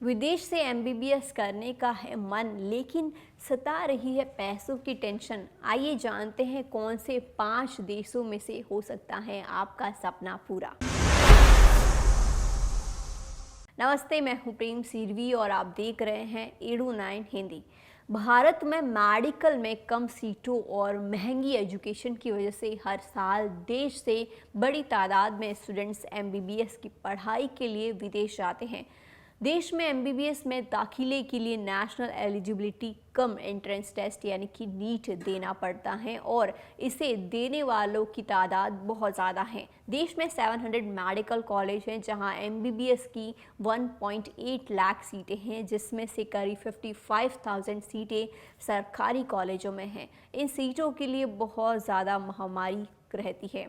विदेश से एमबीबीएस करने का है मन, लेकिन सता रही है पैसों की टेंशन। आइए जानते हैं कौन से 5 देशों में से हो सकता है आपका सपना पूरा। नमस्ते, मैं हूं प्रेम सिरवी और आप देख रहे हैं EDU9 हिंदी। भारत में मेडिकल में कम सीटों और महंगी एजुकेशन की वजह से हर साल देश से बड़ी तादाद में स्टूडेंट्स एमबीबीएस की पढ़ाई के लिए विदेश जाते हैं। देश में एमबीबीएस में दाखिले के लिए national eligibility cum entrance test यानी कि नीट देना पड़ता है और इसे देने वालों की तादाद बहुत ज़्यादा है। देश में 700 मेडिकल कॉलेज हैं जहां एमबीबीएस की 1.8 लाख सीटें हैं, जिसमें से करीब 55,000 सीटें सरकारी कॉलेजों में हैं। इन सीटों के लिए बहुत ज़्यादा महामारी रहती है।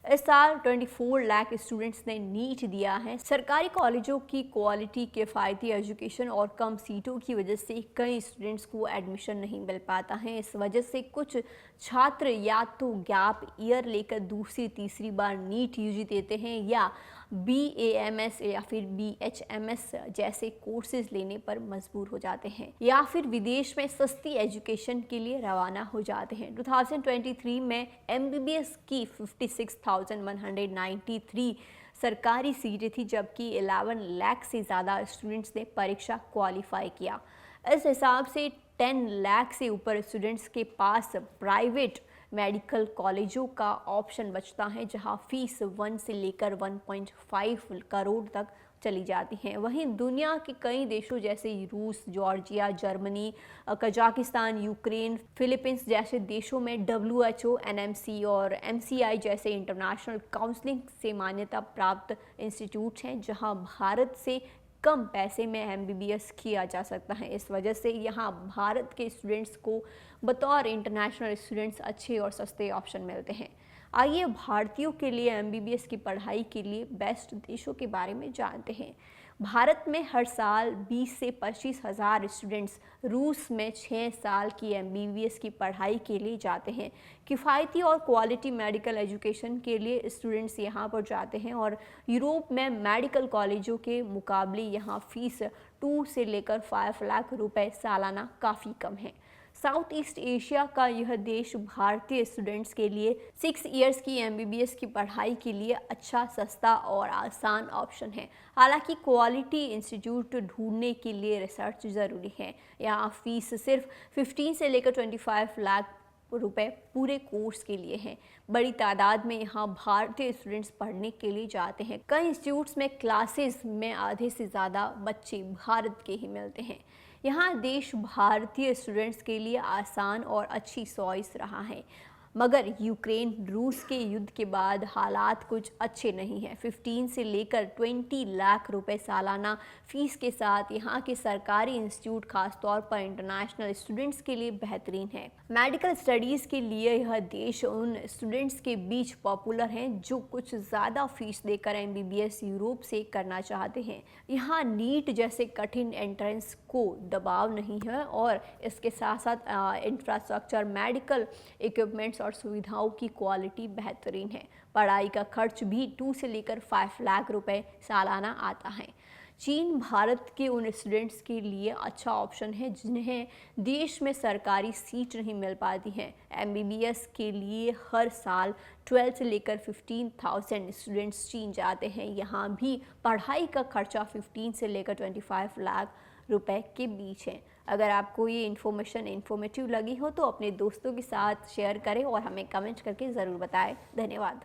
इस साल 24 लाख स्टूडेंट्स ने नीट दिया है। सरकारी कॉलेजों की क्वालिटी, किफ़ायती एजुकेशन और कम सीटों की वजह से कई स्टूडेंट्स को एडमिशन नहीं मिल पाता है। इस वजह से कुछ छात्र या तो गैप ईयर लेकर दूसरी तीसरी बार नीट यूजी देते हैं या BAMS या फिर BHMS जैसे कोर्सेज लेने पर मजबूर हो जाते हैं या फिर विदेश में सस्ती एजुकेशन के लिए रवाना हो जाते हैं। 2023 में MBBS की 56,193 सरकारी सीटें थी, जबकि 11 लाख से ज़्यादा स्टूडेंट्स ने परीक्षा क्वालिफाई किया। इस हिसाब से 10 लाख से ऊपर स्टूडेंट्स के पास प्राइवेट मेडिकल कॉलेजों का ऑप्शन बचता है, जहां फीस 1 से लेकर 1.5 करोड़ तक चली जाती हैं। वहीं दुनिया के कई देशों जैसे रूस, Georgia, Germany, Kazakhstan, Ukraine, Philippines जैसे देशों में WHO, NMC और MCI जैसे इंटरनेशनल काउंसलिंग से मान्यता प्राप्त इंस्टीट्यूट हैं, जहां भारत से कम पैसे में एमबीबीएस किया जा सकता है। इस वजह से यहाँ भारत के स्टूडेंट्स को बतौर इंटरनेशनल स्टूडेंट्स अच्छे और सस्ते ऑप्शन मिलते हैं। आइए भारतीयों के लिए एमबीबीएस की पढ़ाई के लिए बेस्ट देशों के बारे में जानते हैं। भारत में हर साल 20 से 25 हज़ार स्टूडेंट्स रूस में 6 साल की एमबीबीएस की पढ़ाई के लिए जाते हैं। किफ़ायती और क्वालिटी मेडिकल एजुकेशन के लिए स्टूडेंट्स यहाँ पर जाते हैं और यूरोप में मेडिकल कॉलेजों के मुकाबले यहाँ फीस 2 से लेकर 5 लाख रुपए सालाना काफ़ी कम है। साउथ ईस्ट एशिया का यह देश भारतीय स्टूडेंट्स के लिए 6 इयर्स की एमबीबीएस की पढ़ाई के लिए अच्छा, सस्ता और आसान ऑप्शन है। हालांकि क्वालिटी इंस्टीट्यूट ढूंढने के लिए रिसर्च ज़रूरी है। यहाँ फीस सिर्फ 15 से लेकर 25 लाख रुपए पूरे कोर्स के लिए हैं। बड़ी तादाद में यहाँ भारतीय स्टूडेंट्स पढ़ने के लिए जाते हैं। कई इंस्टीट्यूट्स में क्लासेस में आधे से ज़्यादा बच्चे भारत के ही मिलते हैं। यहाँ देश भारतीय स्टूडेंट्स के लिए आसान और अच्छी चॉइस रहा है, मगर यूक्रेन रूस के युद्ध के बाद हालात कुछ अच्छे नहीं हैं। 15 से लेकर 20 लाख रुपए सालाना फीस के साथ यहाँ के सरकारी इंस्टीट्यूट खासतौर पर इंटरनेशनल स्टूडेंट्स के लिए बेहतरीन है। मेडिकल स्टडीज़ के लिए यह देश उन स्टूडेंट्स के बीच पॉपुलर हैं जो कुछ ज़्यादा फीस देकर एमबीबीएस यूरोप से करना चाहते हैं। यहाँ नीट जैसे कठिन एंट्रेंस को दबाव नहीं है और इसके साथ साथ इंफ्रास्ट्रक्चर, मेडिकल इक्विपमेंट्स और सुविधाओं की क्वालिटी बेहतरीन है। पढ़ाई का खर्च भी 2 से लेकर 5 लाख रुपए सालाना आता है। चीन भारत के उन स्टूडेंट्स के लिए अच्छा ऑप्शन है जिन्हें देश में सरकारी सीट नहीं मिल पाती है। एमबीबीएस के लिए हर साल 12 से लेकर 15,000 स्टूडेंट्स चीन जाते हैं। यहाँ भी पढ़ाई का खर्चा 15 से लेकर 25 लाख रुपए के बीच है। अगर आपको ये इन्फॉर्मेशन इन्फॉर्मेटिव लगी हो तो अपने दोस्तों के साथ शेयर करें और हमें कमेंट करके ज़रूर बताएं। धन्यवाद।